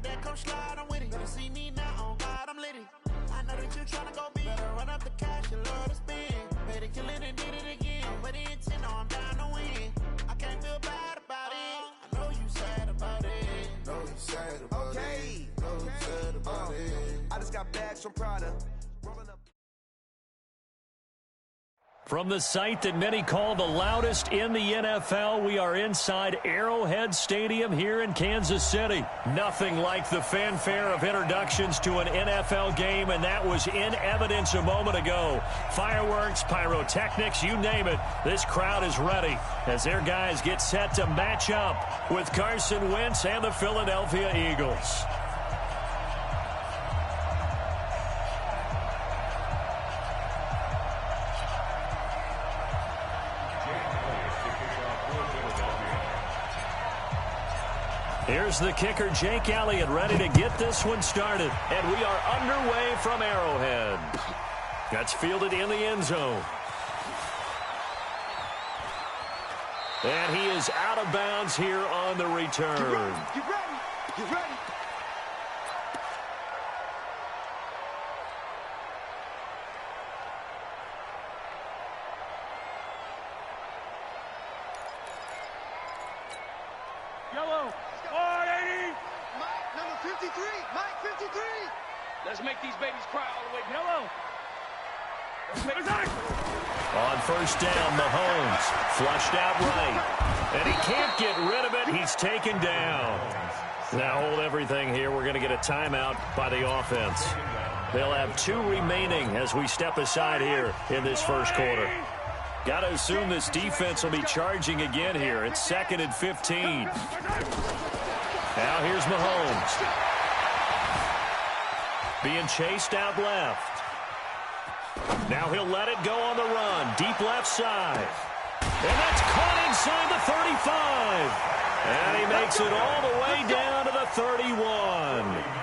that, come slide, I'm with it. Better see me now, on God, I'm litty. I know that you tryna go big. Better run up the cash, you love to spend. Better kill it and did it again. But the intent, no, I'm down to win. I can't feel bad about it. I know you sad about it. Know you sad about it. Know you sad about it. I just got bags from Prada. Rolling up. From the site that many call the loudest in the NFL, we are inside Arrowhead Stadium here in Kansas City. Nothing like the fanfare of introductions to an NFL game, and that was in evidence a moment ago. Fireworks, pyrotechnics, you name it. This crowd is ready as their guys get set to match up with Carson Wentz and the Philadelphia Eagles. Here's the kicker, Jake Elliott, ready to get this one started. And we are underway from Arrowhead. That's fielded in the end zone. And he is out of bounds here on the return. Get ready, get ready, get ready. Yellow. 480. Mike, number 53. Mike, 53. Let's make these babies cry all the way. Yellow. On first down, Mahomes flushed out right. And he can't get rid of it. He's taken down. Now hold everything here. We're going to get a timeout by the offense. They'll have 2 remaining as we step aside here in this first quarter. Got to assume this defense will be charging again here. It's 2nd and 15. Now here's Mahomes. Being chased out left. Now he'll let it go on the run. Deep left side. And that's caught inside the 35. And he makes it all the way down to the 31.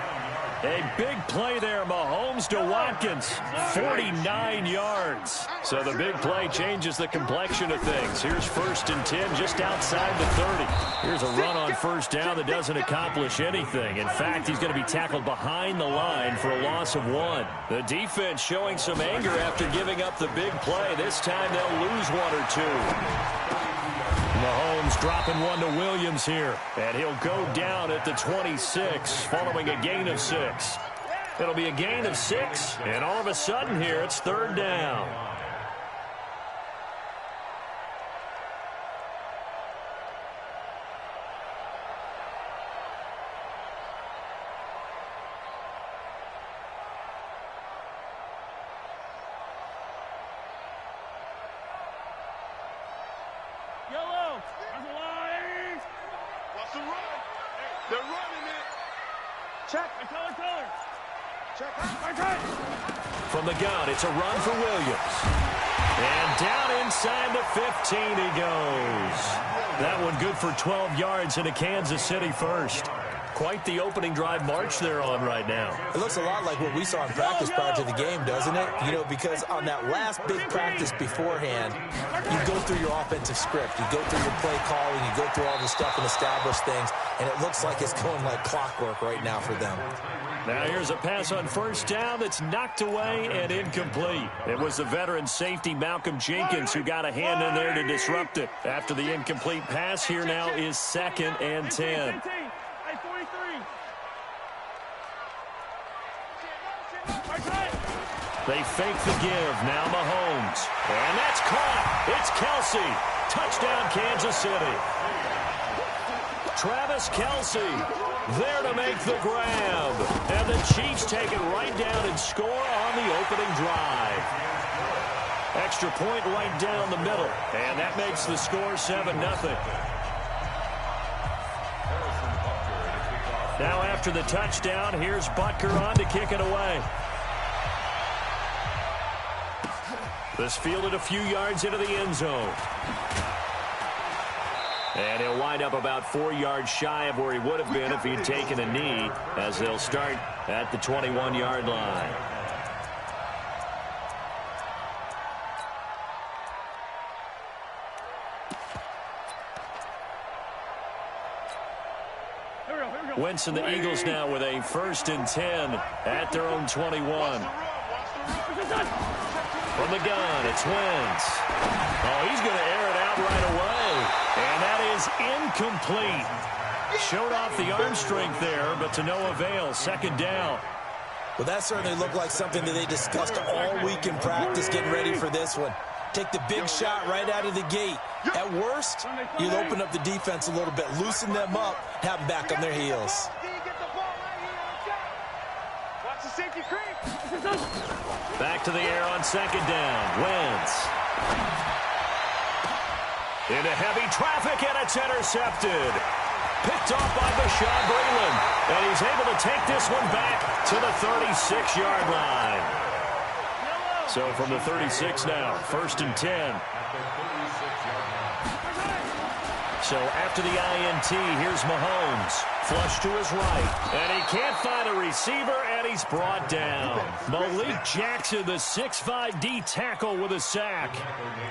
A big play there, Mahomes to Watkins, 49 yards. So the big play changes the complexion of things. Here's 1st and 10 just outside the 30. Here's a run on first down that doesn't accomplish anything. In fact, he's going to be tackled behind the line for a loss of 1. The defense showing some anger after giving up the big play. This time they'll lose 1 or 2. Mahomes dropping 1 to Williams here. And he'll go down at the 26 following a gain of 6. It'll be a gain of 6, and all of a sudden here it's 3rd down. Yellow. That's a line. What's the run? They're running it. Check. Color. Check. From the gun, it's a run for Williams. And down inside the 15 he goes. That one good for 12 yards into Kansas City first. Quite the opening drive march they're on right now. It looks a lot like what we saw in practice prior to the game, doesn't it? You know, because on that last big practice beforehand, you go through your offensive script. You go through your play calling. You go through all the stuff and establish things. And it looks like it's going like clockwork right now for them. Now here's a pass on first down that's knocked away and incomplete. It was the veteran safety Malcolm Jenkins who got a hand in there to disrupt it. After the incomplete pass, here now is 2nd and 10. They fake the give. Now Mahomes. And that's caught. It's Kelsey. Touchdown, Kansas City. Travis Kelsey there to make the grab. And the Chiefs take it right down and score on the opening drive. Extra point right down the middle. And that makes the score 7-0. Now after the touchdown, here's Butker on to kick it away. This fielded a few yards into the end zone. And he'll wind up about 4 yards shy of where he would have been if he'd taken a knee, as they'll start at the 21-yard line. Here we go. Wentz and the Eagles now with a 1st and 10 at their own 21. From the gun, it's Wentz. Oh, he's going to air it out right away. And that is incomplete. Showed off the arm strength there, but to no avail. 2nd down. Well, that certainly looked like something that they discussed all week in practice getting ready for this one. Take the big shot right out of the gate. At worst, you'll open up the defense a little bit, loosen them up, have them back on their heels. Watch the safety creep. Back to the air on 2nd down. Wentz. Into heavy traffic, and it's intercepted. Picked off by Bashaud Breeland. And he's able to take this one back to the 36-yard line. So from the 36 now, 1st and 10. So after the INT, here's Mahomes. Flush to his right. And he can't find a receiver, and he's brought down. Malik Jackson, the 6'5" D tackle with a sack.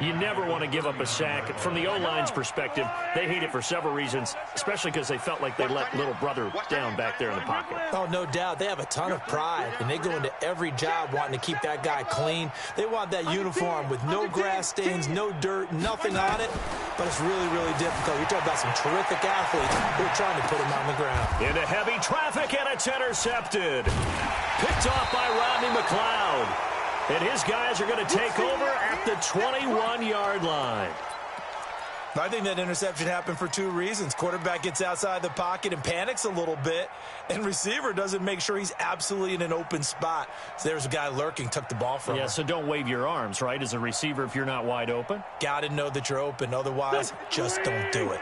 You never want to give up a sack. From the O-line's perspective, they hate it for several reasons, especially because they felt like they let little brother down back there in the pocket. Oh, no doubt. They have a ton of pride, and they go into every job wanting to keep that guy clean. They want that uniform with no grass stains, no dirt, nothing on it. But it's really, really difficult. You're talking about some terrific athletes who are trying to put him on the ground. Into heavy traffic, and it's intercepted. Picked off by Rodney McLeod. And his guys are going to take over at the 21-yard line. I think that interception happened for 2 reasons. Quarterback gets outside the pocket and panics a little bit, and receiver doesn't make sure he's absolutely in an open spot. So there's a guy lurking, took the ball from him. Yeah, so don't wave your arms, right, as a receiver if you're not wide open. Got to know that you're open. Otherwise, just don't do it.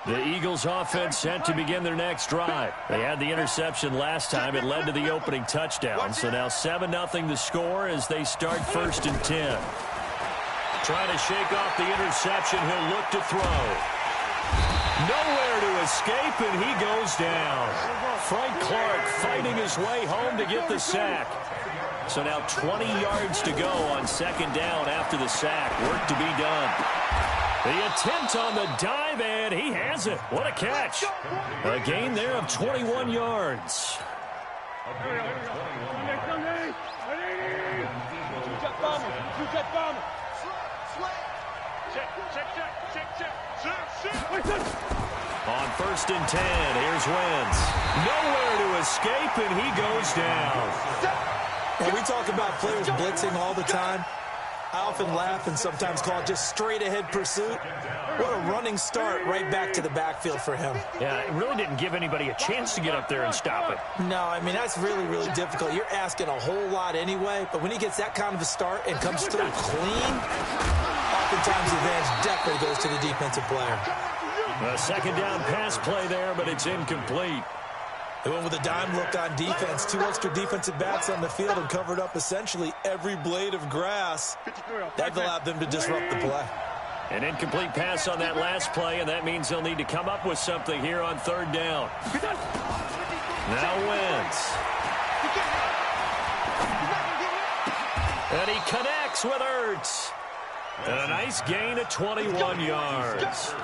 The Eagles offense set to begin their next drive. They had the interception last time. It led to the opening touchdown. So now 7-0 the score as they start 1st and 10. Trying to shake off the interception. He'll look to throw. Nowhere to escape, and he goes down. Frank Clark fighting his way home to get the sack. So now 20 yards to go on 2nd down after the sack. Work to be done. The attempt on the dive, and he has it. What a catch. A gain there of 21 yards. On 1st and 10, here's Wentz. Nowhere to escape, and he goes down. When we talk about players blitzing all the time, I often laugh and sometimes call it just straight-ahead pursuit. What a running start right back to the backfield for him. Yeah, it really didn't give anybody a chance to get up there and stop it. No, I mean, that's really, really difficult. You're asking a whole lot anyway, but when he gets that kind of a start and comes through clean, oftentimes the advantage definitely goes to the defensive player. A 2nd down pass play there, but it's incomplete. They went with a dime look on defense. 2 extra defensive backs on the field and covered up essentially every blade of grass. That allowed them to disrupt the play. An incomplete pass on that last play, and that means they'll need to come up with something here on 3rd down. Now Wentz. And he connects with Ertz. And a nice gain of 21 yards.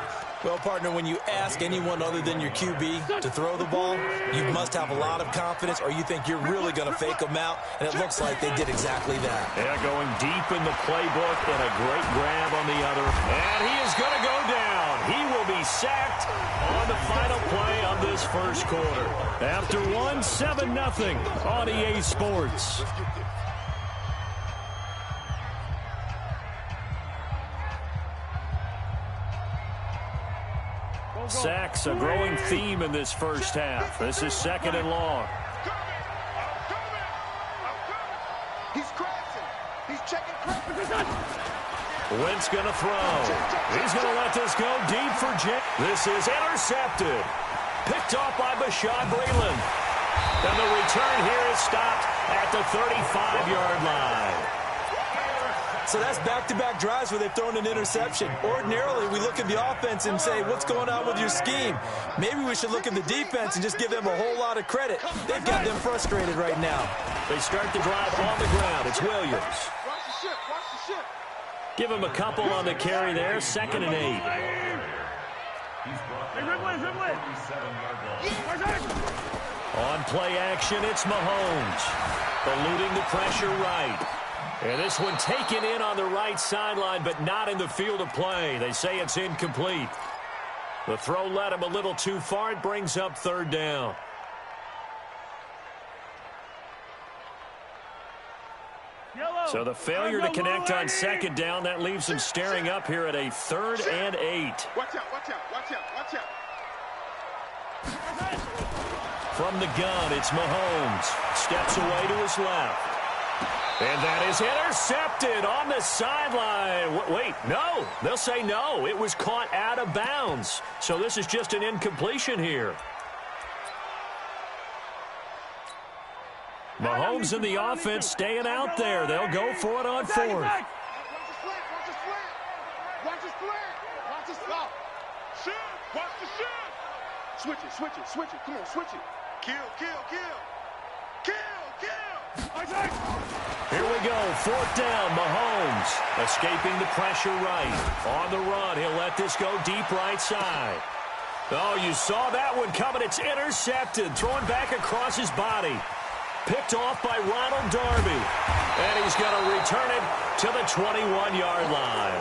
Well, partner, when you ask anyone other than your QB to throw the ball, you must have a lot of confidence, or you think you're really going to fake them out, and it looks like they did exactly that. Yeah, going deep in the playbook and a great grab on the other. And he is going to go down. He will be sacked on the final play of this 1st quarter. After 7-0 on EA Sports. Sacks, a growing theme in this 1st half. This is 2nd and long. He's crashing. He's checking Wentz going to throw. He's going to let this go deep for Jay. This is intercepted. Picked off by Bashaud Breeland. And the return here is stopped at the 35-yard line. So that's back-to-back drives where they've thrown an interception. Ordinarily, we look at the offense and say, what's going on with your scheme? Maybe we should look at the defense and just give them a whole lot of credit. They've got them frustrated right now. They start the drive on the ground. It's Williams. Watch the ship. Watch the ship. Give him a couple on the carry there. 2nd and 8. On play action, it's Mahomes. Eluding the pressure right. And this one taken in on the right sideline, but not in the field of play. They say it's incomplete. The throw led him a little too far. It brings up third down. So the failure to connect on second down, that leaves him staring up here at a 3rd and 8. Watch out, watch out, watch out, watch out. From the gun, it's Mahomes. Steps away to his left. And that is intercepted on the sideline. Wait, no. They'll say no. It was caught out of bounds. So this is just an incompletion here. Mahomes and the offense staying out there. They'll go for it on 4th. Watch the slant, watch the slant. Watch the slant, watch the stop. Shoot, watch the shoot. Switch it, switch it, switch it. Come on, switch it. Kill, kill, kill. Kill, kill. Here we go, 4th down, Mahomes. Escaping the pressure right. On the run, he'll let this go deep right side. Oh, you saw that one coming. It's intercepted. Thrown back across his body. Picked off by Ronald Darby. And he's going to return it to the 21-yard line.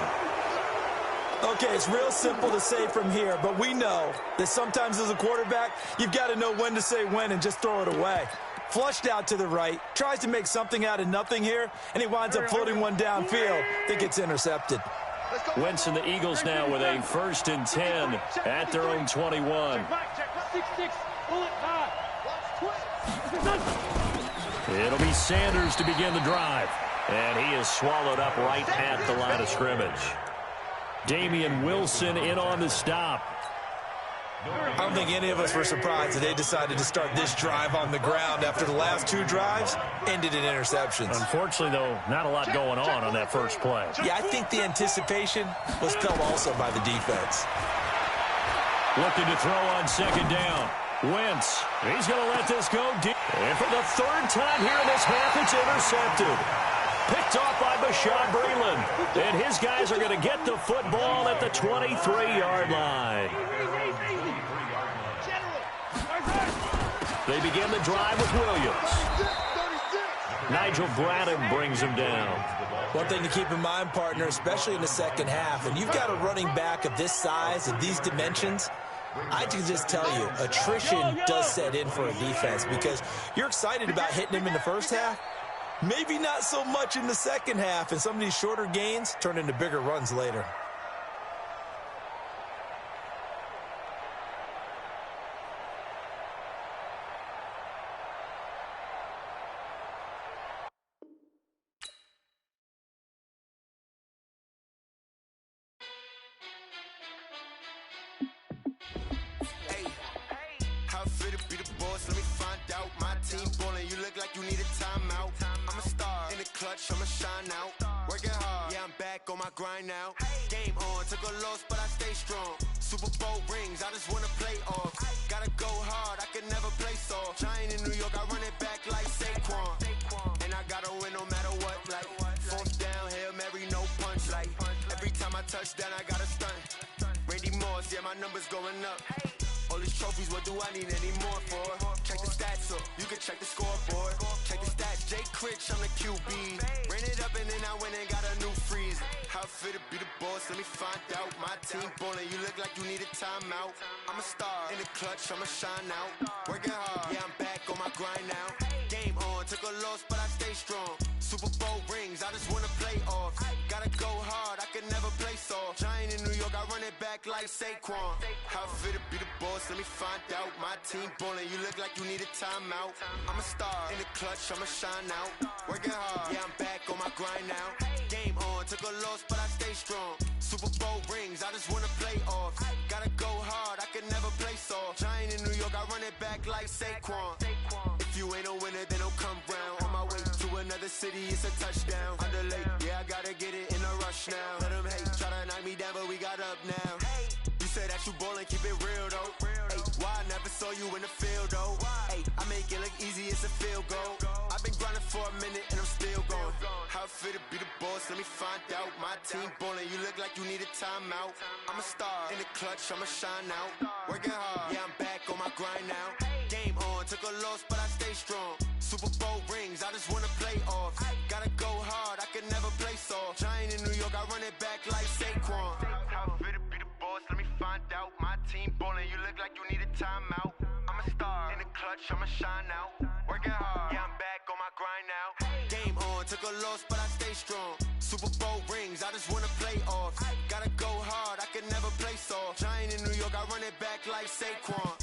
Okay, it's real simple to say from here, but we know that sometimes as a quarterback, you've got to know when to say when and just throw it away. Flushed out to the right, tries to make something out of nothing here, and he winds up floating one downfield that gets intercepted. Wentz and the Eagles now with a 1st and 10 at their own 21. It'll be Sanders to begin the drive. And he is swallowed up right at the line of scrimmage. Damian Wilson in on the stop. I don't think any of us were surprised that they decided to start this drive on the ground after the last 2 drives ended in interceptions. Unfortunately, though, not a lot going on that first play. Yeah, I think the anticipation was felt also by the defense. Looking to throw on second down. Wentz, he's going to let this go deep. And for the 3rd time here in this half, it's intercepted. Picked off by Bashaud Breeland. And his guys are going to get the football at the 23-yard line. They begin the drive with Williams. Nigel Bradham brings him down. One thing to keep in mind, partner, especially in the second half, and you've got a running back of this size, of these dimensions, I can just tell you, attrition does set in for a defense because you're excited about hitting him in the first half. Maybe not so much in the second half, and some of these shorter gains turn into bigger runs later. I'ma shine out, working hard, yeah, I'm back on my grind now. Game on, took a loss, but I stay strong. Super Bowl rings, I just wanna play off. Gotta go hard, I can never play soft. Giant in New York, I run it back like Saquon. And I gotta win no matter what, like 4th down, Hail Mary, no punch, like every time I touch down, I gotta stunt. Randy Moss, yeah, my numbers going up. All these trophies, what do I need any more for? Check the stats up, you can check the scoreboard. Check the stats, Jay Critch, I'm the QB. Ran it up and then I went and got a new freeze. How fit to be the boss, let me find out. My team ballin', you look like you need a timeout. I'm a star, in the clutch, I'ma shine out. Working hard, yeah, I'm back on my grind now. Game on, took a loss, but I stay strong. Super Bowl rings, I just wanna play off. Gotta go hard, I can never play soft. Giant in New York, I run it back like Saquon. How fit to be the boss, let me find out. My team ballin', you look like you need a timeout. I'm a star, in the clutch, I'ma shine out. Working hard, yeah, I'm back on my grind now. Game on, took a loss, but I stay strong. Super Bowl rings, I just wanna play off. Gotta go hard, I can never play soft. Giant in New York, I run it back like Saquon. If you ain't a winner, then don't come round. On my way to another city, it's a touchdown. Underlay, yeah, I gotta get it in a rush now. Let them hate, try to knock me down, but we got up now. You say that you ballin', keep it real though. Hey, why I never saw you in the field though? Hey, I make it look easy, it's a field goal. I've been grinding for a minute and I'm still going. How fit to be the boss, let me find out. My team ballin', you look like you need a timeout. I'm a star, in the clutch, I'ma shine out. Working hard, yeah, I'm back on my grind now. Game on, took a loss, but I stay strong. Super Bowl rings, I just wanna play off. Gotta go hard, I can never play soft. Giant in New York, I run it back like Saquon. How fit to be the boss, let me find out. My team ballin', you look like you need a timeout. I'm a star, in the clutch, I'ma shine out. Working hard, yeah, I'm back on my grind now. Game on, took a loss, but I stay strong. Super Bowl rings, I just wanna play off. Gotta go hard, I can never play soft. Giant in New York, I run it back like Saquon.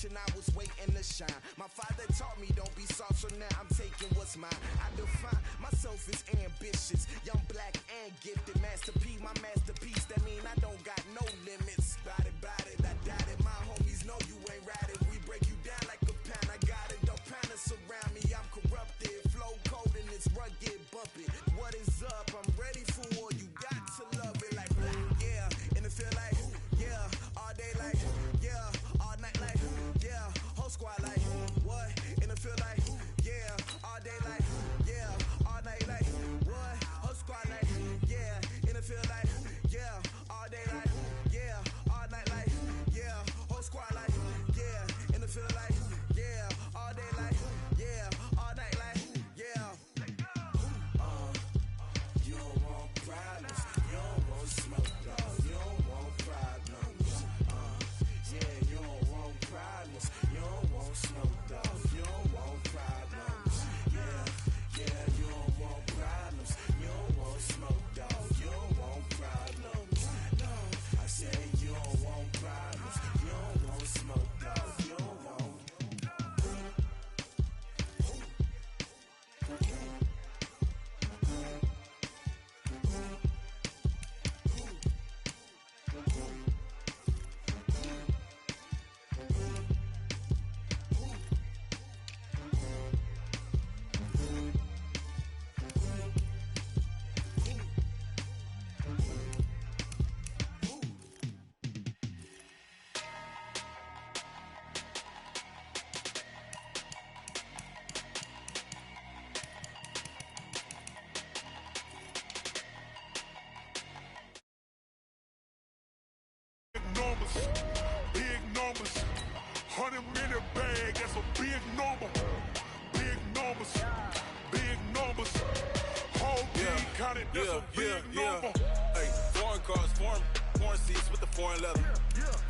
I was waiting to shine. My father taught me don't be soft, so now I'm taking what's mine. I define myself as ambitious, young, black, and gifted. Master P, my masterpiece. That mean I don't got no limits. Bout it, I doubt it. My homies know you ain't ratted. We break you down like a pound. I got it. Don't panic surround me. I'm corrupted. Flow cold and it's rugged, bumpy. What is up? I'm ready for war. You got to love it like yeah. And it feel like yeah. All day like yeah. All night like yeah. Whole squad like what? And it feel like yeah. All day like yeah. All night like what? Whole squad like yeah. And it feel like yeah. All day like yeah. All night like yeah. Whole squad like yeah. And it feel like yeah. All day like yeah. All night like yeah. You don't want problems. You don't want smoke, dog. You don't want problems. Yeah, you don't want problems. You don't want smoke, dog. You don't want problems. Yeah, you don't want problems. You don't want smoke, dog. You don't want problems. No, I say you don't want problems. You don't want smoke, dog. You don't want. numbers. Big numbers. Whole team counted, that's a big number. Hey, foreign cars, foreign seats with the foreign leather.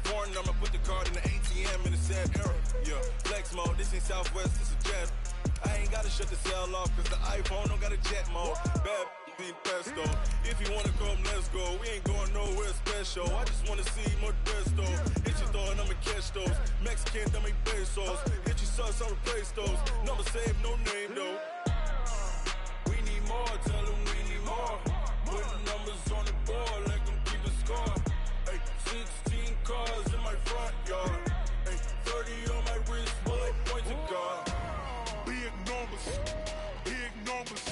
Foreign number, put the card in the ATM in the sad era. Yeah, flex mode, this ain't Southwest, this is jet. I ain't gotta shut the cell off, cause the iPhone don't got a jet mode. Bad being pesto. If you wanna come, let's go. We ain't going nowhere special. I just wanna see more Modesto. Hit your throw and I'ma catch those. Mexican, that make pesos. Hit your sauce, I'll replace those. Number save, no name though. We need more, tell them we need more. Putting numbers on the board, like them keep a score. Hey, 16 cars in my front yard. Hey, 30 on my wrist, bullet points of God. Big numbers. Big numbers.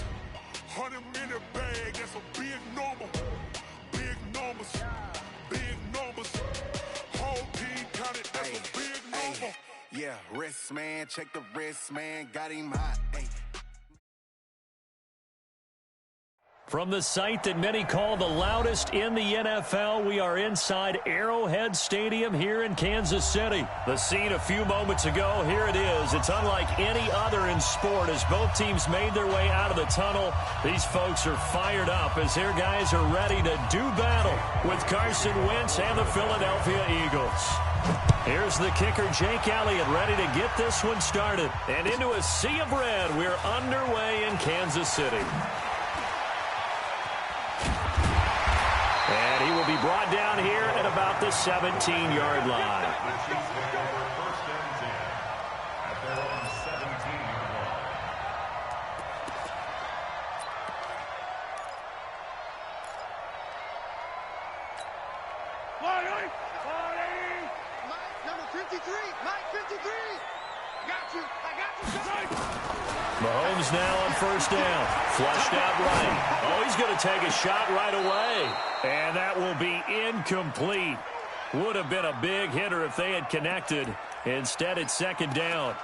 100 minute bag, that's a big number. Big numbers. Big numbers. Whole team counted, that's a big number. Yeah, wrist man, check the wrist man, got him hot. Ay. From the site that many call the loudest in the NFL, we are inside Arrowhead Stadium here in Kansas City. The scene a few moments ago, here it is. It's unlike any other in sport as both teams made their way out of the tunnel. These folks are fired up as their guys are ready to do battle with Carson Wentz and the Philadelphia Eagles. Here's the kicker, Jake Elliott, ready to get this one started. And into a sea of red, we're underway in Kansas City. And he will be brought down here at about the 17-yard line. Number 53, Mike 53. Got you. I got you. Mahomes now on first down. Flushed out right. Oh, he's going to take a shot right away. And that will be incomplete. Would have been a big hitter if they had connected. Instead, it's second down.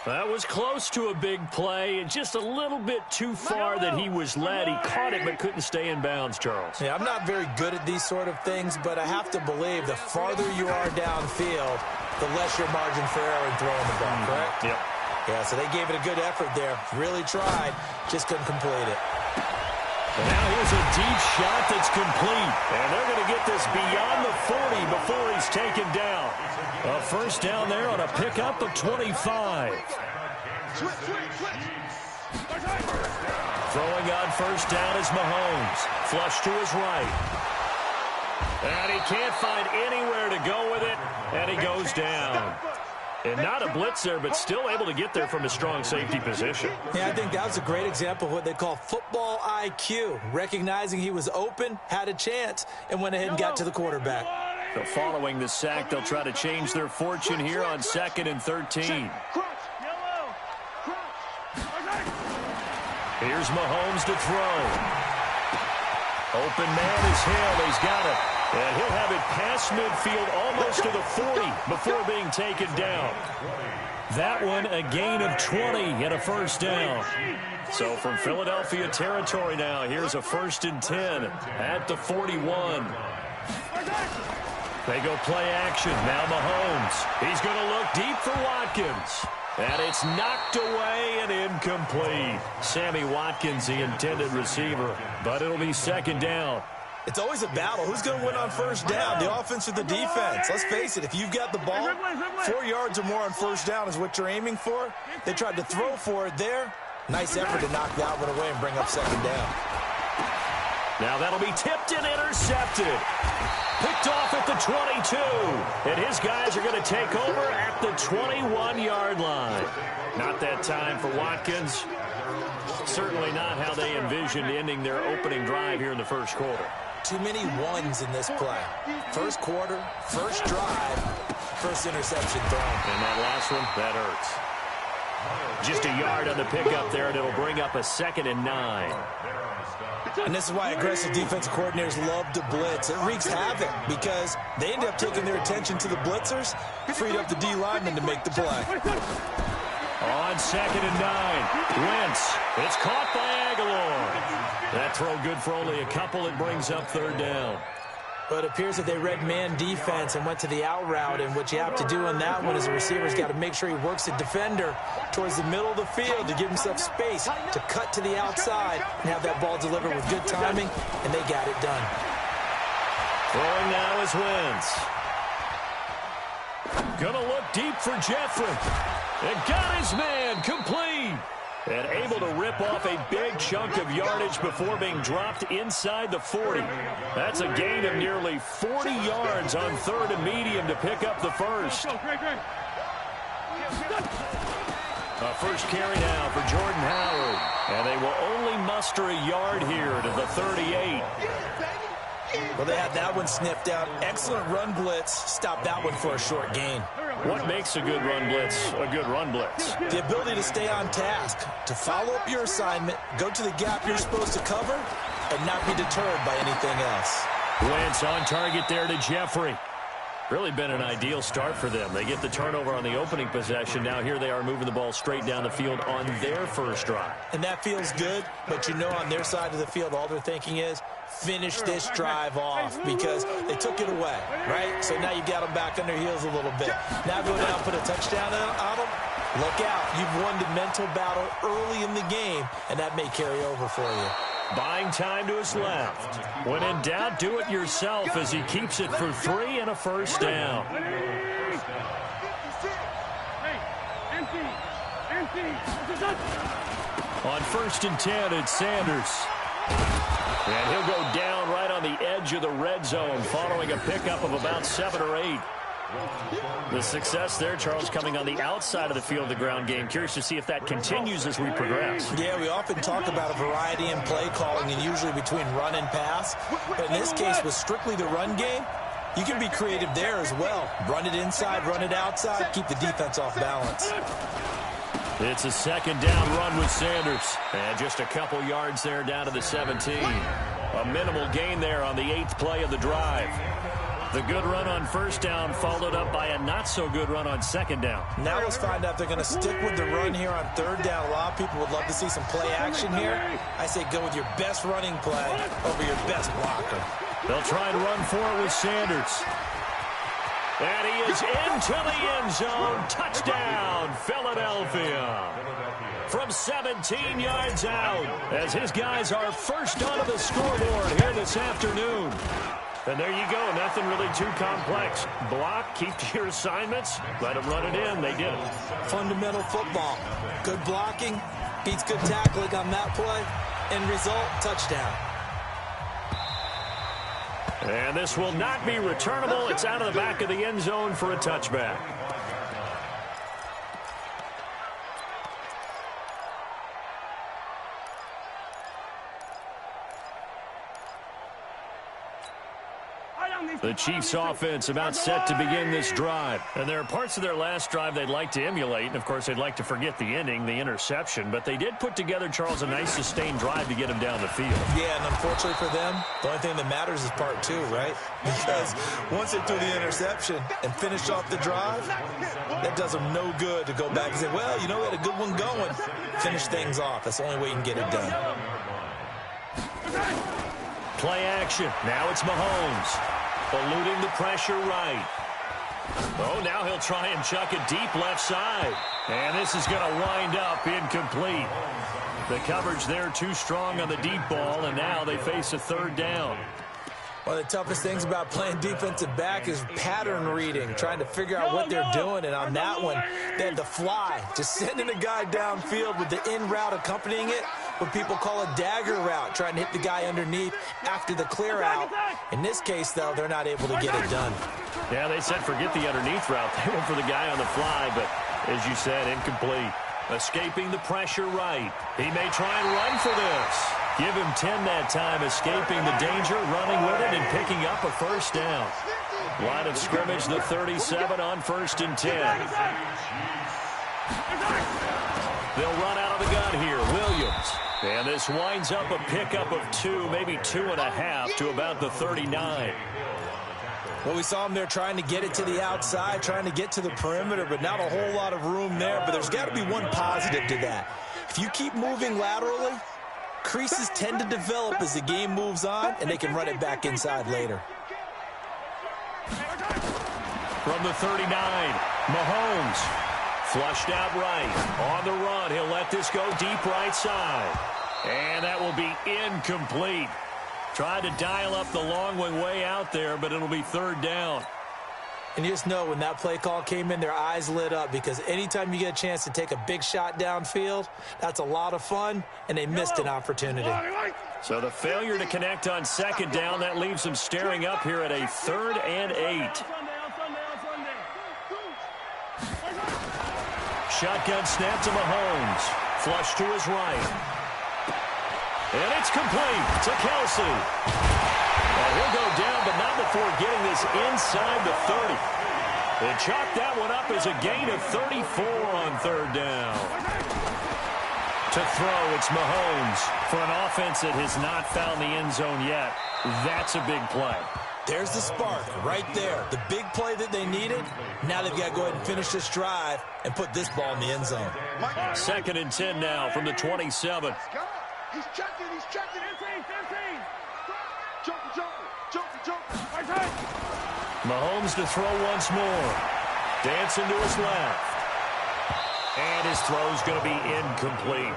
That was close to a big play, and just a little bit too far that he was led. He caught it but couldn't stay in bounds, Charles. Yeah, I'm not very good at these sort of things, but I have to believe the farther you are downfield, the less your margin for error in throwing the ball, correct? Yep. Yeah, so they gave it a good effort there. Really tried, just couldn't complete it. And now here's a deep shot that's complete. And they're going to get this beyond the 40 before he's taken down. A first down there on a pickup of 25. Throwing on first down is Mahomes. Flush to his right. And he can't find anywhere to go with it. And he goes down. And not a blitz there, but still able to get there from a strong safety position. Yeah, I think that was a great example of what they call football IQ. Recognizing he was open, had a chance, and went ahead and got to the quarterback. So following the sack, they'll try to change their fortune here on 2nd and 13. Here's Mahomes to throw. Open man is Hill. He's got it. And he'll have it past midfield almost to the 40 before being taken down. That one a gain of 20 and a first down. So from Philadelphia territory now, here's a 1st and 10 at the 41. They go play action. Now Mahomes. He's going to look deep for Watkins. And it's knocked away and incomplete. Sammy Watkins, the intended receiver. But it'll be 2nd down. It's always a battle. Who's going to win on first down, the offense or the defense? Let's face it, if you've got the ball, 4 yards or more on first down is what you're aiming for. They tried to throw for it there. Nice effort to knock that one away and bring up 2nd down. Now that'll be tipped and intercepted. Picked off at the 22. And his guys are going to take over at the 21-yard line. Not that time for Watkins. Certainly not how they envisioned ending their opening drive here in the first quarter. Too many ones in this play. First quarter, first drive, first interception thrown. And that last one, that hurts. Just a yard on the pickup there, and it'll bring up a 2nd and 9. And this is why aggressive defensive coordinators love to blitz. It wreaks havoc because they end up taking their attention to the blitzers, freed up the D linemen to make the play. On 2nd and 9, Wentz. It's caught by Aguilar. That throw good for only a couple. It brings up 3rd down. Well, it appears that they read man defense and went to the out route, and what you have to do on that one is the receiver's got to make sure he works the defender towards the middle of the field to give himself space to cut to the outside and have that ball delivered with good timing, and they got it done. Throwing now is Wentz. Gonna look deep for Jeffrey. And got his man complete. And able to rip off a big chunk of yardage before being dropped inside the 40. That's a gain of nearly 40 yards on 3rd and medium to pick up the first. A first carry now for Jordan Howard. And they will only muster a yard here to the 38. Well, they had that one sniffed out. Excellent run blitz. Stopped that one for a short gain. What makes a good run blitz a good run blitz? The ability to stay on task, to follow up your assignment, go to the gap you're supposed to cover, and not be deterred by anything else. Wentz on target there to Jeffrey. Really been an ideal start for them. They get the turnover on the opening possession. Now here they are moving the ball straight down the field on their first drive. And that feels good, but you know on their side of the field, all they're thinking is, finish this drive off because they took it away, right? So now you got them back on their heels a little bit. Now go down, put a touchdown on them. Look out. You've won the mental battle early in the game, and that may carry over for you. Buying time to his left. When in doubt, do it yourself as he keeps it for 3 and a first down. On 1st and 10, it's Sanders. And he'll go down right on the edge of the red zone following a pickup of about 7 or 8. The success there, Charles, coming on the outside of the field, the ground game. Curious to see if that continues as we progress. Yeah, we often talk about a variety in play calling and usually between run and pass. But in this case, with strictly the run game, you can be creative there as well. Run it inside, run it outside, keep the defense off balance. It's a 2nd down run with Sanders. And just a couple yards there down to the 17. A minimal gain there on the 8th play of the drive. The good run on 1st down followed up by a not-so-good run on 2nd down. Now let's find out if they're going to stick with the run here on 3rd down. A lot of people would love to see some play action here. I say go with your best running play over your best blocker. They'll try and run for it with Sanders. And he is into the end zone. Touchdown, Philadelphia. From 17 yards out, as his guys are first onto the scoreboard here this afternoon. And there you go, nothing really too complex. Block, keep to your assignments, let them run it in. They did it. Fundamental football. Good blocking, beats good tackling on that play. End result, touchdown. And this will not be returnable. It's out of the back of the end zone for a touchback. The Chiefs offense about set to begin this drive. And there are parts of their last drive they'd like to emulate. And, of course, they'd like to forget the ending, the interception. But they did put together, Charles, a nice sustained drive to get them down the field. Yeah, and unfortunately for them, the only thing that matters is part 2, right? Because once they threw the interception and finished off the drive, that does them no good to go back and say, well, you know, we had a good one going. Finish things off. That's the only way you can get it done. Play action. Now it's Mahomes. Eluding the pressure right. Oh, now he'll try and chuck it deep left side. And this is going to wind up incomplete. The coverage there too strong on the deep ball, and now they face a 3rd down. One of the toughest things about playing defensive back is pattern reading, trying to figure out what they're doing. And on that one, they had the fly, just sending a guy downfield with the in route accompanying it. What people call a dagger route, trying to hit the guy underneath after the clear out. In this case, though, they're not able to get it done. Yeah, they said forget the underneath route. They went for the guy on the fly, but as you said, incomplete. Escaping the pressure right. He may try and run for this. Give him 10 that time, escaping the danger, running with it, and picking up a 1st down. Line of scrimmage, the 37 on 1st and 10. They'll run out of the gun here. Williams. And this winds up a pickup of 2, maybe 2.5 to about the 39. Well, we saw him there trying to get it to the outside, trying to get to the perimeter, but not a whole lot of room there. But there's got to be one positive to that. If you keep moving laterally, creases tend to develop as the game moves on, and they can run it back inside later. from the 39. Mahomes flushed out right. On the run, he'll let this go deep right side. And that will be incomplete. Tried to dial up the long way out there, but it'll be third down. And you just know when that play call came in, their eyes lit up because anytime you get a chance to take a big shot downfield, that's a lot of fun, and they missed an opportunity. So the failure to connect on second down, that leaves them staring up here at a 3rd and 8. Shotgun snap to Mahomes. Flush to his right. And it's complete to Kelsey. Well, he'll go down, but not before getting this inside the 30. They chalked that one up as a gain of 34 on third down. To throw, it's Mahomes. For an offense that has not found the end zone yet, that's a big play. There's the spark right there. The big play that they needed. Now they've got to go ahead and finish this drive and put this ball in the end zone. 2nd and 10 now from the 27. He's checking, he's checking. 15. Jumper. Mahomes to throw once more. Dancing to his left. And his throw's going to be incomplete.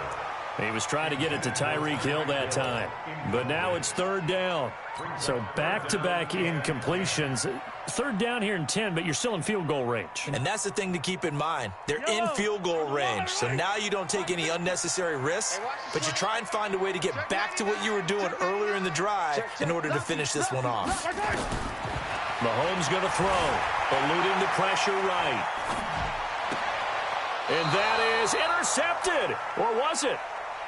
He was trying to get it to Tyreek Hill that time. But now it's third down. So back-to-back incompletions. Third down here in 10, but you're still in field goal range. And that's the thing to keep in mind. They're in field goal range. So now you don't take any unnecessary risks, but you try and find a way to get back to what you were doing earlier in the drive in order to finish this one off. Mahomes going to throw. Eluding the pressure right. And that is intercepted. Or was it?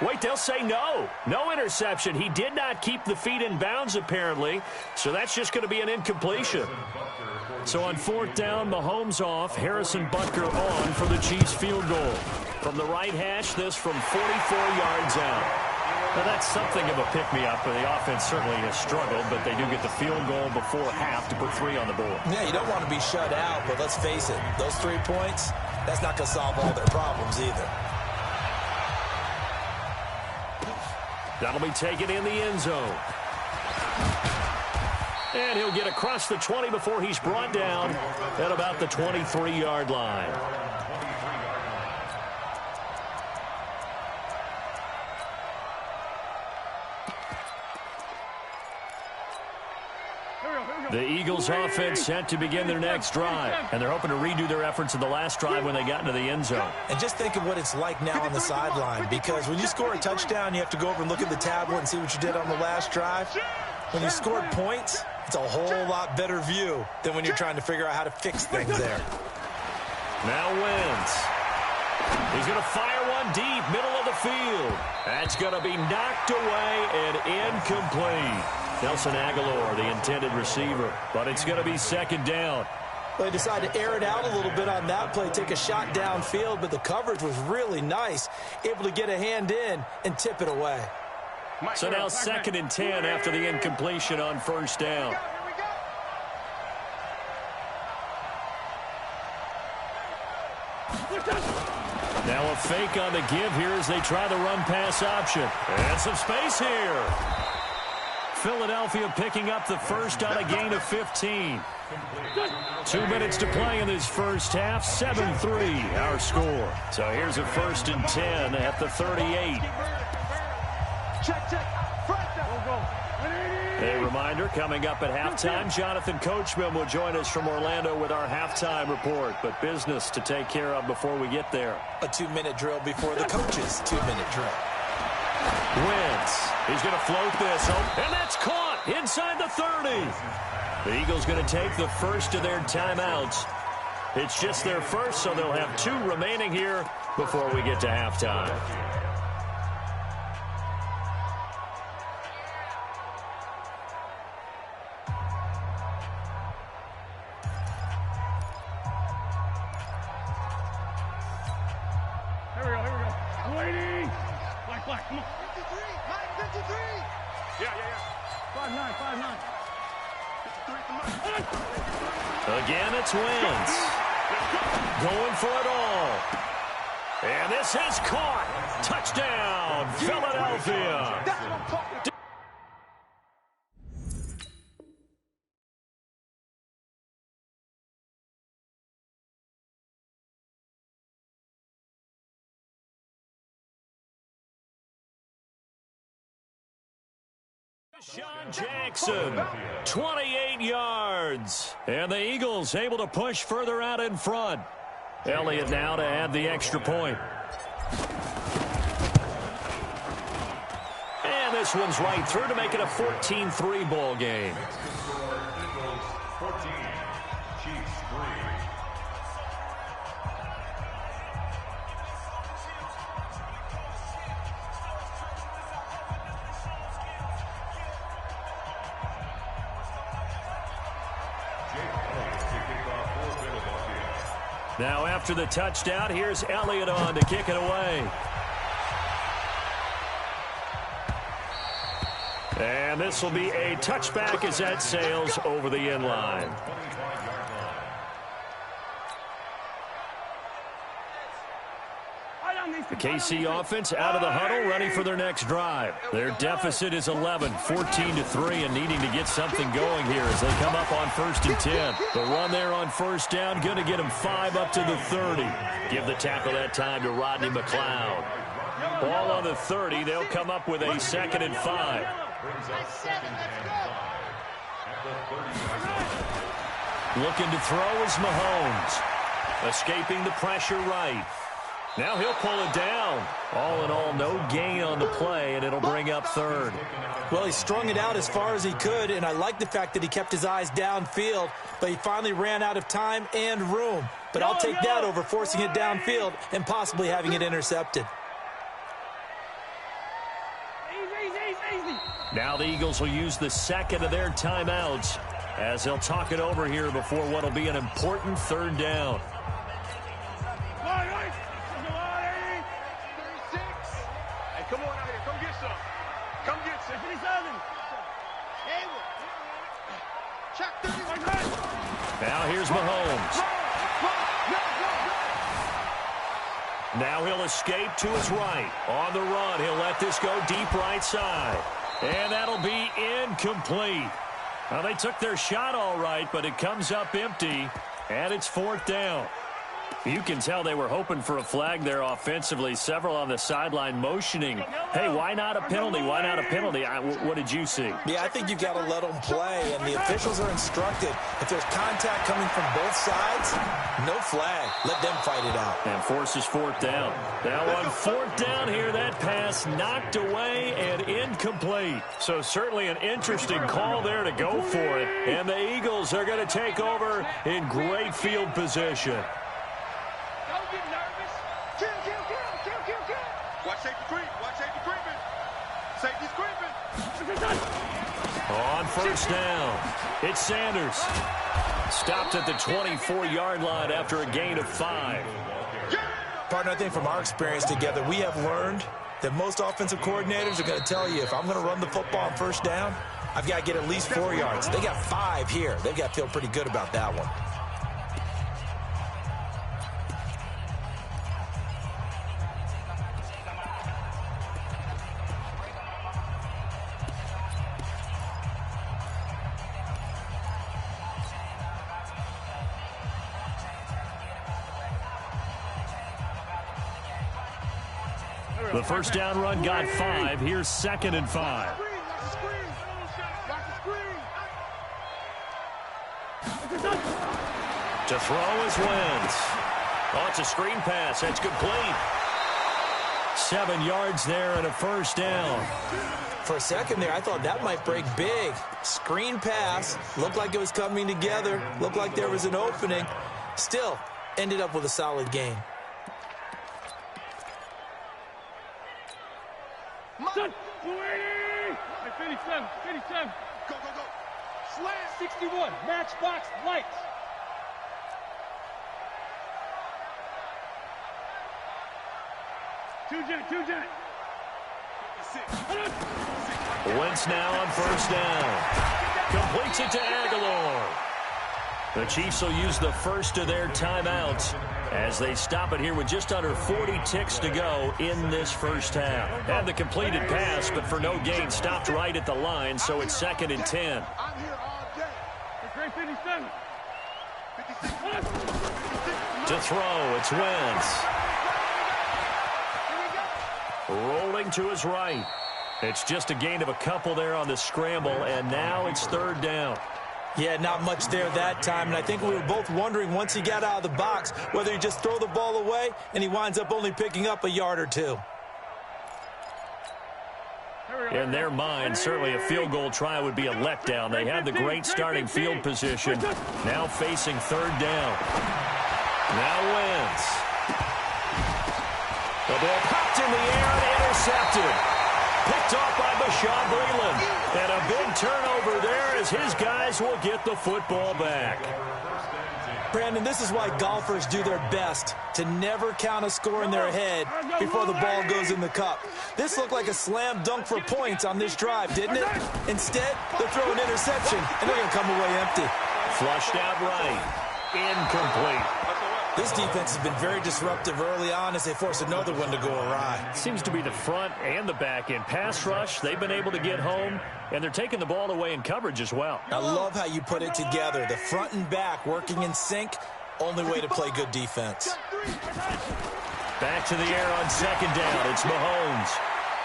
Wait, they'll say no. No interception. He did not keep the feet in bounds, apparently. So that's just going to be an incompletion. So on fourth down, Mahomes off. Harrison Butker on for the Chiefs field goal. From the right hash, this from 44 yards out. Well, that's something of a pick-me-up. The offense certainly has struggled, but they do get the field goal before half to put 3 on the board. Yeah, you don't want to be shut out, but let's face it. Those 3 points, that's not going to solve all their problems either. That'll be taken in the end zone. And he'll get across the 20 before he's brought down at about the 23-yard line. The Eagles offense set to begin their next drive, and they're hoping to redo their efforts in the last drive when they got into the end zone. And just think of what it's like now on the sideline, because when you score a touchdown, you have to go over and look at the tablet and see what you did on the last drive. When you scored points, it's a whole lot better view than when you're trying to figure out how to fix things there. Now Wentz. He's going to fire one deep, middle of the field. That's going to be knocked away and incomplete. Nelson Aguilar, the intended receiver, but it's going to be second down. Well, they decided to air it out a little bit on that play, take a shot downfield, but the coverage was really nice, able to get a hand in and tip it away. So now 2nd and 10 after the incompletion on first down. Now a fake on the give here as they try the run-pass option. And some space here. Philadelphia picking up the first on a gain of 15. 2 minutes to play in this first half. 7-3 our score. So here's a 1st and 10 at the 38. A reminder, coming up at halftime, Jonathan Coachman will join us from Orlando with our halftime report. But business to take care of before we get there. A 2-minute drill before the coach's 2-minute drill. Wentz. He's going to float this. And that's caught inside the 30. The Eagles going to take the first of their timeouts. It's just their first, so they'll have 2 remaining here before we get to halftime. Here we go. I'm waiting. Black, come on. 53. Yeah. 5'9". Again, it's Wentz. Going for it all. And this is caught. Touchdown, Philadelphia. Sean Jackson, 28 yards. And the Eagles able to push further out in front. Elliott now to add the extra point. And this one's right through to make it a 14-3 ball game. Now after the touchdown, here's Elliott on to kick it away. And this will be a touchback as that sails over the end line. The KC offense out of the huddle, ready for their next drive. Their deficit is 11, 14-3, and needing to get something going here as they come up on 1st and 10. The run there on first down, going to get them 5 up to the 30. Give the tackle that time to Rodney McLeod. Ball on the 30, they'll come up with a 2nd and 5. Looking to throw is Mahomes. Escaping the pressure right. Now he'll pull it down. All in all, no gain on the play, and it'll bring up 3rd. Well, he strung it out as far as he could, and I like the fact that he kept his eyes downfield, but he finally ran out of time and room. But I'll take that over forcing it downfield and possibly having it intercepted. Now the Eagles will use the 2nd of their timeouts as they'll talk it over here before what will be an important 3rd down. Come on out here. Come get some. Come get some. 57. Now here's Mahomes. Now he'll escape to his right. On the run, he'll let this go deep right side. And that'll be incomplete. Well, they took their shot all right, but it comes up empty, and it's 4th down. You can tell they were hoping for a flag there offensively. Several on the sideline motioning, hey, why not a penalty? Why not a penalty? What did you see? Yeah, I think you've got to let them play, and the officials are instructed. If there's contact coming from both sides, no flag. Let them fight it out. And forces 4th down. Now on 4th down here, that pass knocked away and incomplete. So certainly an interesting call there to go for it. And the Eagles are going to take over in great field position. Watch safety creep. Watch safety creeping. Safety's creeping. On 1st down, it's Sanders. Stopped at the 24-yard line after a gain of 5. Partner, I think from our experience together, we have learned that most offensive coordinators are going to tell you, if I'm going to run the football on 1st down, I've got to get at least 4 yards. They got 5 here. They've got to feel pretty good about that one. The 1st down run got 5. Here's 2nd and 5. To throw is Wentz. Oh, it's a screen pass. That's complete. 7 yards there and a 1st down. For a second there, I thought that might break big. Screen pass. Looked like it was coming together. Looked like there was an opening. Still, ended up with a solid game. 57. Go, go, go. Slam. 61. Matchbox lights. Two jet. Wentz now on 1st down. Completes it to Aguilar. The Chiefs will use the 1st of their timeouts as they stop it here with just under 40 ticks to go in this 1st half. Had the completed pass, but for no gain, stopped right at the line, so it's 2nd and 10. I'm here all day. 57. 56. To throw, it's Wentz. Rolling to his right. It's just a gain of a couple there on the scramble, and now it's third down. Yeah, not much there that time, and I think we were both wondering once he got out of the box whether he just throw the ball away and he winds up only picking up a yard or two. In their mind, certainly a field goal try would be a letdown. They had the great starting field position. Now facing third down. Now Wentz. The ball popped in the air and intercepted. Picked off by Bashaud Breeland. And a big turnover there as his guys will get the football back. Brandon, this is why golfers do their best to never count a score in their head before the ball goes in the cup. This looked like a slam dunk for points on this drive, didn't it? Instead, they'll throw an interception, and they're going to come away empty. Flushed out right. Incomplete. This defense has been very disruptive early on as they force another one to go awry. Seems to be the front and the back end. Pass rush, they've been able to get home, and they're taking the ball away in coverage as well. I love how you put it together. The front and back working in sync, only way to play good defense. Back to the air on second down. It's Mahomes.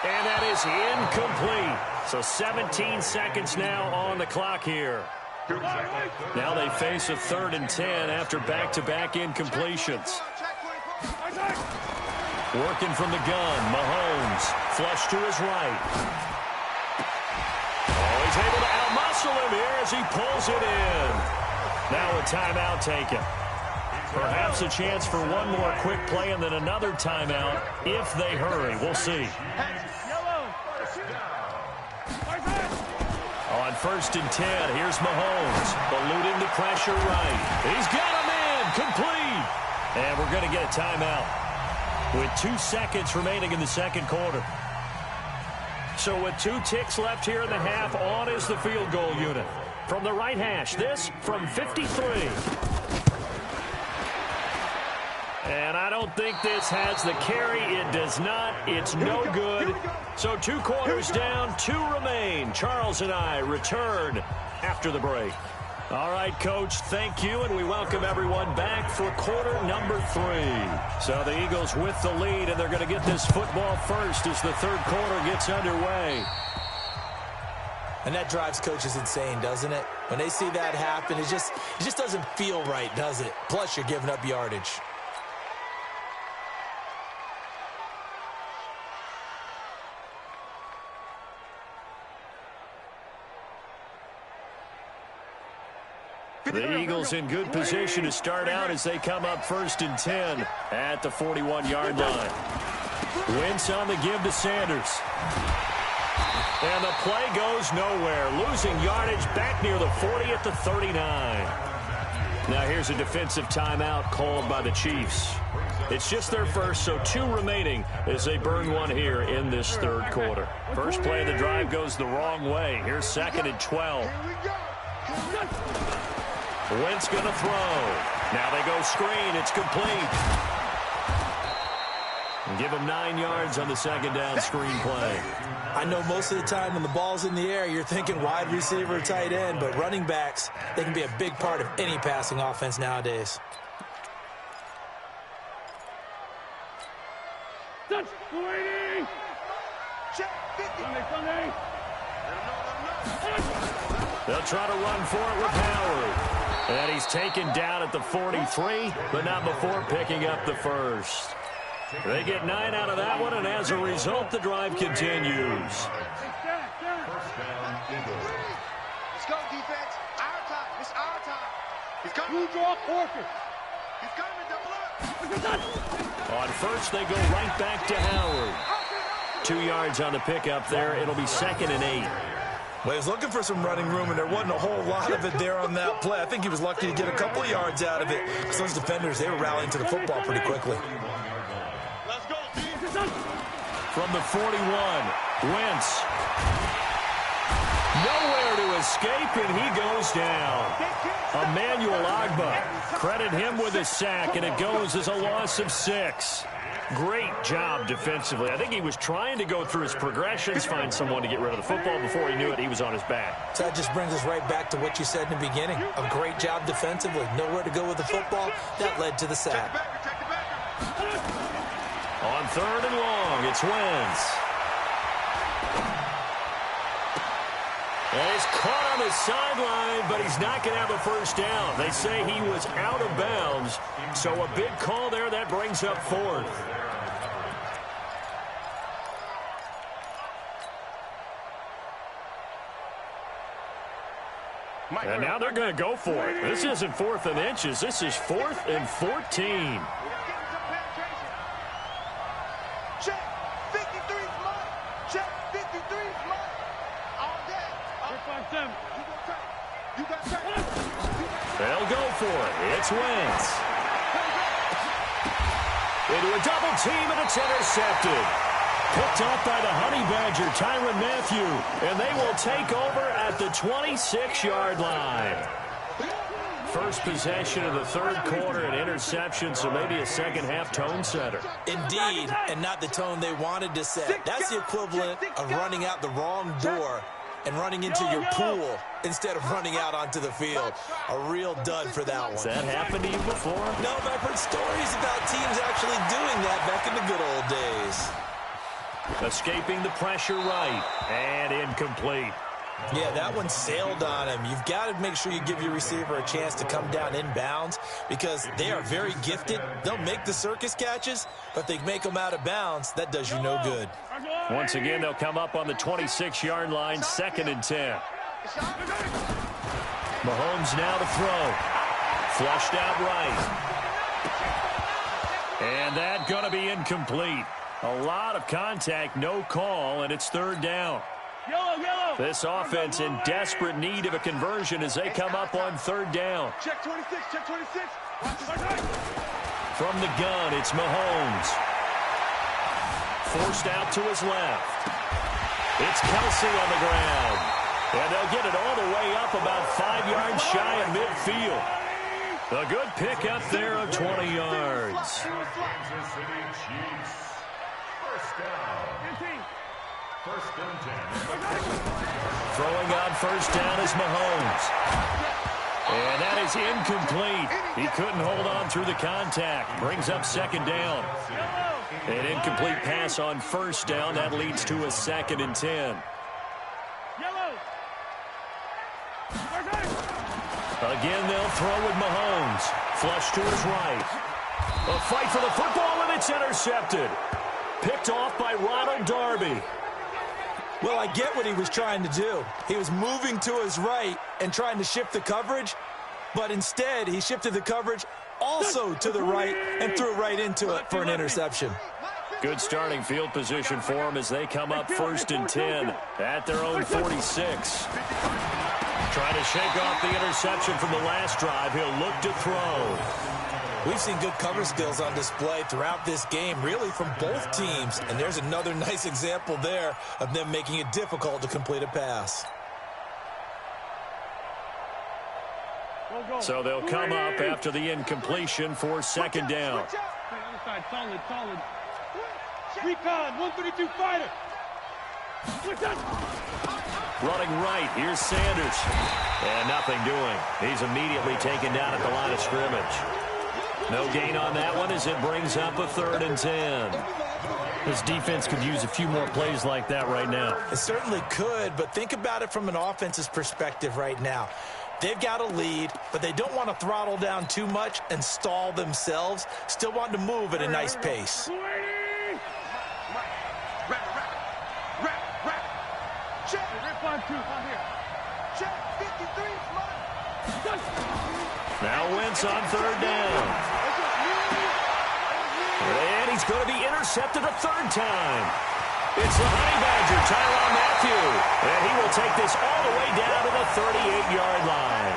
And that is incomplete. So 17 seconds now on the clock here. Now they face a 3rd and 10 after back-to-back incompletions. Working from the gun, Mahomes. Flush to his right. Oh, he's able to outmuscle him here as he pulls it in. Now a timeout taken. Perhaps a chance for one more quick play and then another timeout if they hurry. We'll see. On 1st and 10, here's Mahomes. Eluding the pressure right. He's got him in. Complete. And we're going to get a timeout with 2 seconds remaining in the second quarter. So with 2 ticks left here in the half, on is the field goal unit. From the right hash, this from 53. And I don't think this has the carry. It does not. It's no good. So 2 quarters down, 2 remain. Charles and I return after the break. All right, Coach, thank you, and we welcome everyone back for quarter number 3. So the Eagles with the lead, and they're going to get this football first as the third quarter gets underway. And that drives coaches insane, doesn't it? When they see that happen, it just doesn't feel right, does it? Plus, you're giving up yardage. The Eagles in good position to start out as they come up 1st and 10 at the 41-yard line. Wentz on the give to Sanders. And the play goes nowhere. Losing yardage back near the 40 at the 39. Now here's a defensive timeout called by the Chiefs. It's just their first, so 2 remaining as they burn one here in this third quarter. First play of the drive goes the wrong way. Here's 2nd and 12. Wentz going to throw. Now they go screen. It's complete. And give him 9 yards on the second down screen play. I know most of the time when the ball's in the air, you're thinking wide receiver, tight end, but running backs, they can be a big part of any passing offense nowadays. Touch, 280. Sunday. They'll try to run for it with Howard. And he's taken down at the 43, but not before picking up the first. They get 9 out of that one, and as a result, the drive continues. Let's go, defense. Our time. It's our time. He's coming. You draw Porter. He's coming. Double up. On first, they go right back to Howard. 2 yards on the pickup there. It'll be 2nd and 8. Well, he was looking for some running room, and there wasn't a whole lot of it there on that play. I think he was lucky to get a couple of yards out of it. Because those defenders, they were rallying to the football pretty quickly. Let's go, From the 41, Wentz. Nowhere to escape, and he goes down. Emmanuel Ogbah. Credit him with a sack, and it goes as a loss of 6. Great job defensively. I think he was trying to go through his progressions, find someone to get rid of the football. Before he knew it, he was on his back. So that just brings us right back to what you said in the beginning. A great job defensively. Nowhere to go with the football. That led to the sack. On 3rd and long, it's Wentz. And he's caught on the sideline, but he's not going to have a first down. They say he was out of bounds, so a big call there. That brings up fourth. And now they're going to go for it. This isn't 4th and inches. This is 4th and 14. Check 53's mine. Check 53's mine. All day. You got time. They'll go for it. It's Wentz. Into a double team, and it's intercepted. Picked off by the Honey Badger, Tyrann Mathieu. And they will take over at the 26-yard line. First possession of the third quarter, an interception, so maybe a second-half tone setter. Indeed, and not the tone they wanted to set. That's the equivalent of running out the wrong door and running into your pool instead of running out onto the field. A real dud for that one. Has that happened to you before? No, I've heard stories about teams actually doing that back in the good old days. Escaping the pressure right, and incomplete. Yeah, that one sailed on him. You've got to make sure you give your receiver a chance to come down inbounds because they are very gifted. They'll make the circus catches, but they make them out of bounds. That does you no good. Once again, they'll come up on the 26-yard line, 2nd and 10. Mahomes now to throw. Flushed out right. And that going to be incomplete. A lot of contact, no call, and it's 3rd down. This offense in desperate need of a conversion as they come up on 3rd down. Check 26, check 26. From the gun, it's Mahomes. Forced out to his left. It's Kelsey on the ground. And they'll get it all the way up about 5 yards shy of midfield. A good pick up there of 20 yards. Throwing on 1st down is Mahomes. And that is incomplete. He couldn't hold on through the contact. Brings up 2nd down. An incomplete pass on 1st down. That leads to a 2nd and 10. Again, they'll throw with Mahomes. Flush to his right. A fight for the football, and it's intercepted. Picked off by Ronald Darby. Well, I get what he was trying to do. He was moving to his right and trying to shift the coverage, but instead he shifted the coverage also to the right and threw right into it for an interception. Good starting field position for him as they come up 1st and 10 at their own 46. Trying to shake off the interception from the last drive. He'll look to throw. We've seen good cover skills on display throughout this game, really from both teams. And there's another nice example there of them making it difficult to complete a pass. So they'll come up after the incompletion for 2nd down. Solid. Recon, 132 fighter. Running right, here's Sanders. And nothing doing. He's immediately taken down at the line of scrimmage. No gain on that one as it brings up a 3rd and 10. This defense could use a few more plays like that right now. It certainly could, but think about it from an offense's perspective right now. They've got a lead, but they don't want to throttle down too much and stall themselves. Still want to move at a nice pace. Now Wentz on 3rd down. And he's going to be intercepted a 3rd time. It's the Honey Badger, Tyrann Mathieu. And he will take this all the way down to the 38-yard line.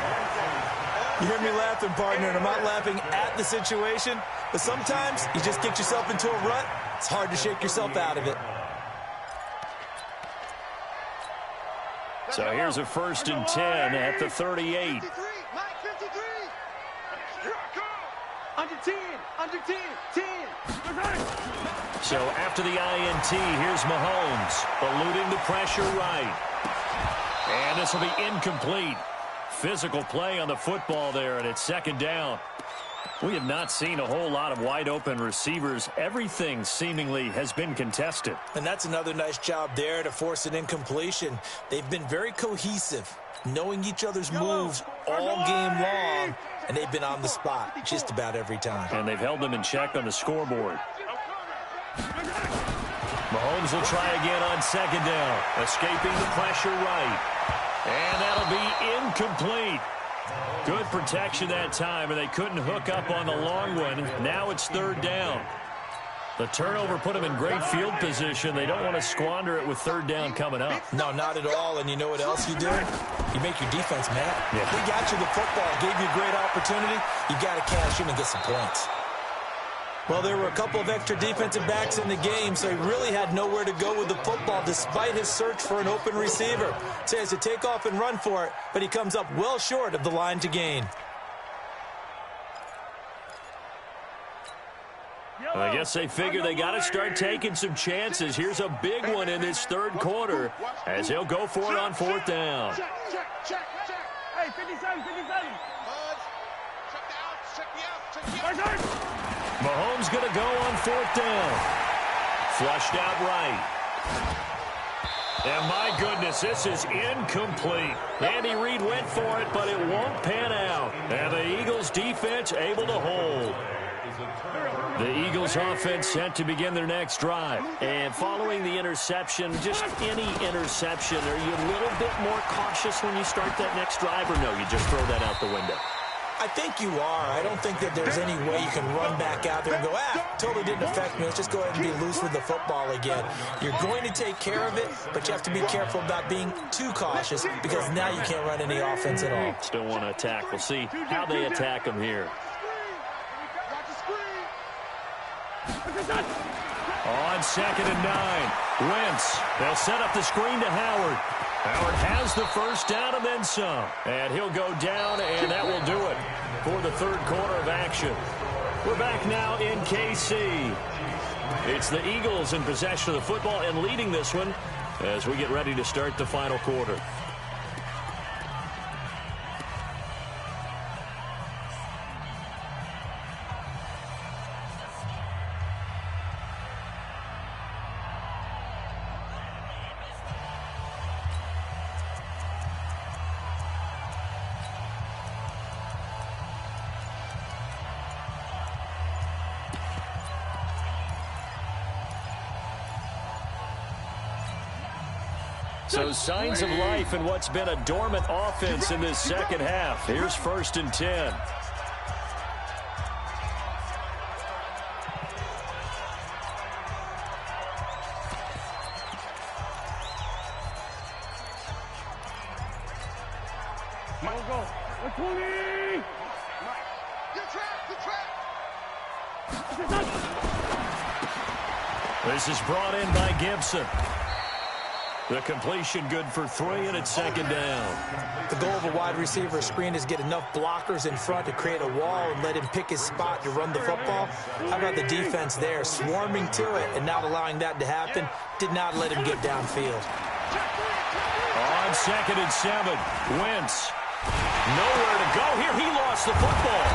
You hear me laughing, partner, and I'm not laughing at the situation, but sometimes you just get yourself into a rut. It's hard to shake yourself out of it. So here's a 1st and 10 at the 38. Under 10, 10. So after the INT, here's Mahomes, eluding the pressure right. And this will be incomplete. Physical play on the football there, and it's 2nd down. We have not seen a whole lot of wide-open receivers. Everything seemingly has been contested. And that's another nice job there to force an incompletion. They've been very cohesive, knowing each other's moves all game long, and they've been on the spot just about every time. And they've held them in check on the scoreboard. Mahomes will try again on second down, escaping the pressure right. And that'll be incomplete. Good protection that time, and they couldn't hook up on the long one. Now it's third down. The turnover put them in great field position. They don't want to squander it with third down coming up. No, not at all. And you know what else you do? You make your defense mad. Yeah. They got you the football, gave you a great opportunity. You got to cash in and get some points. Well, there were a couple of extra defensive backs in the game, so he really had nowhere to go with the football despite his search for an open receiver. So he has to take off and run for it, but he comes up well short of the line to gain. I guess they figure they got to start taking some chances. Here's a big one in this third quarter as he'll go for it on fourth down. Hey, 57, 57. Mahomes going to go on fourth down. Flushed out right. And my goodness, this is incomplete. Andy Reid went for it, but it won't pan out. And the Eagles defense able to hold. The Eagles offense set to begin their next drive. And following the interception, just any interception, are you a little bit more cautious when you start that next drive, or no, you just throw that out the window? I think you are. I don't think that there's any way you can run back out there and go, totally didn't affect me. Let's just go ahead and be loose with the football again. You're going to take care of it, but you have to be careful about being too cautious because now you can't run any offense at all. Still want to attack. We'll see how they attack them here. On 2nd and 9, Wentz. They'll set up the screen to Howard. Howard has the first down and then some. And he'll go down, and that will do it for the third quarter of action. We're back now in KC. It's the Eagles in possession of the football and leading this one as we get ready to start the final quarter. So signs of life in what's been a dormant offense in this second half. Here's 1st and 10. Go. 20. This is brought in by Gibson. The completion good for 3, and it's 2nd down. The goal of a wide receiver screen is get enough blockers in front to create a wall and let him pick his spot to run the football. How about the defense there, swarming to it and not allowing that to happen? Did not let him get downfield. On 2nd and 7, Wentz. Nowhere to go here. He lost the football.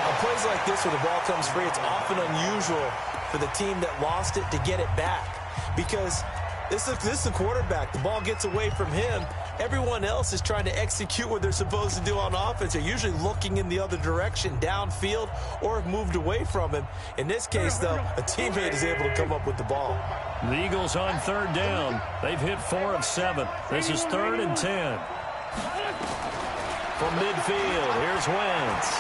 On plays like this where the ball comes free, it's often unusual for the team that lost it to get it back because this is the quarterback. The ball gets away from him. Everyone else is trying to execute what they're supposed to do on offense. They're usually looking in the other direction, downfield, or have moved away from him. In this case, though, a teammate is able to come up with the ball. The Eagles on 3rd down. They've hit 4 of 7. This is 3rd and 10. From midfield, here's Wentz.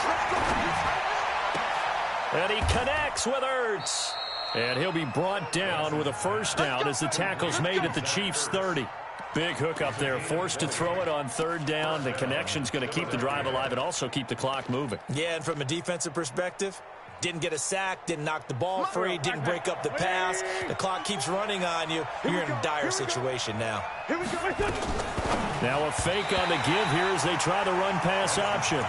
And he connects with Ertz. And he'll be brought down with a first down as the tackle's made at the Chiefs' 30. Big hook up there, forced to throw it on 3rd down. The connection's going to keep the drive alive and also keep the clock moving. Yeah, and from a defensive perspective, didn't get a sack, didn't knock the ball free, didn't break up the pass. The clock keeps running on you. You're in a dire situation now. Now a fake on the give here as they try the run-pass option.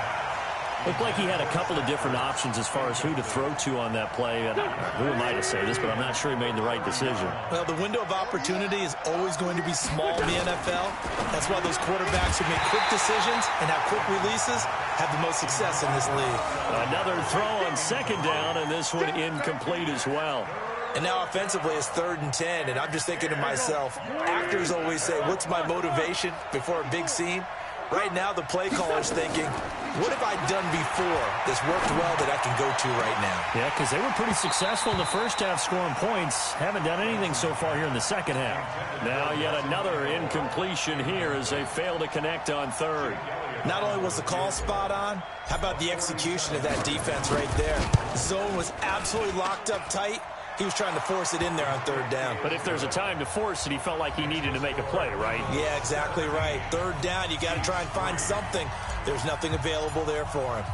Looked like he had a couple of different options as far as who to throw to on that play. And who am I to say this, but I'm not sure he made the right decision. Well, the window of opportunity is always going to be small in the NFL. That's why those quarterbacks who make quick decisions and have quick releases have the most success in this league. Another throw on second down, and this one incomplete as well. And now offensively it's 3rd and 10, and I'm just thinking to myself, actors always say, what's my motivation before a big scene? Right now the play caller's thinking, what have I done before that's worked well that I can go to right now? Yeah, because they were pretty successful in the first half scoring points. Haven't done anything so far here in the second half. Now yet another incompletion here as they fail to connect on 3rd. Not only was the call spot on, how about the execution of that defense right there? The zone was absolutely locked up tight. He was trying to force it in there on 3rd down. But if there's a time to force it, he felt like he needed to make a play, right? Yeah, exactly right. 3rd down, you got to try and find something. There's nothing available there for him.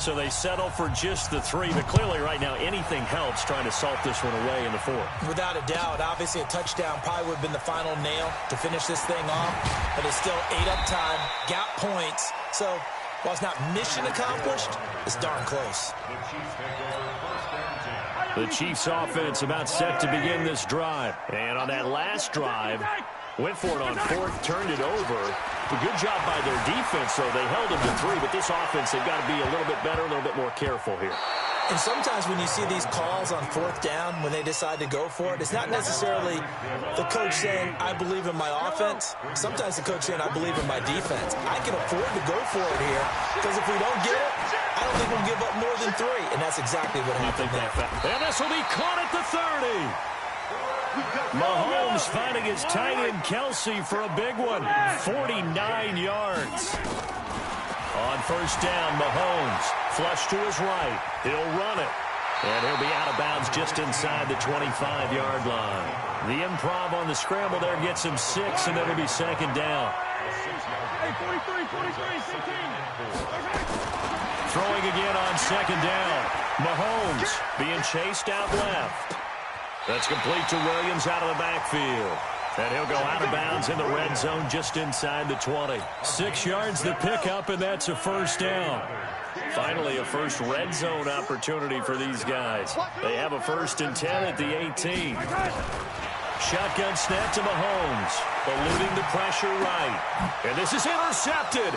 So they settle for just the 3, but clearly right now anything helps trying to salt this one away in the 4th. Without a doubt, obviously a touchdown probably would have been the final nail to finish this thing off, but it's still 8 up time, got points. So while it's not mission accomplished, it's darn close. The Chiefs offense about set to begin this drive. And on that last drive, went for it on 4th, turned it over. A good job by their defense, though. They held them to 3, but this offense, they've got to be a little bit better, a little bit more careful here. And sometimes when you see these calls on 4th down, when they decide to go for it, it's not necessarily the coach saying, I believe in my offense. Sometimes the coach saying, I believe in my defense. I can afford to go for it here, because if we don't get it, I don't think we'll give up more than 3. And that's exactly what happened there. And this will be caught at the 30. Mahomes finding his tight end Kelsey for a big one. 49 yards. On 1st down, Mahomes flush to his right. He'll run it. And he'll be out of bounds just inside the 25-yard line. The improv on the scramble there gets him 6, and it'll be 2nd down. Hey, 43, 16. Throwing again on 2nd down. Mahomes being chased out left. That's complete to Williams out of the backfield. And he'll go out of bounds in the red zone just inside the 20. 6 yards the pickup, and that's a 1st down. Finally, a first red zone opportunity for these guys. They have a 1st and 10 at the 18. Shotgun snap to Mahomes, eluding the pressure right. And this is intercepted.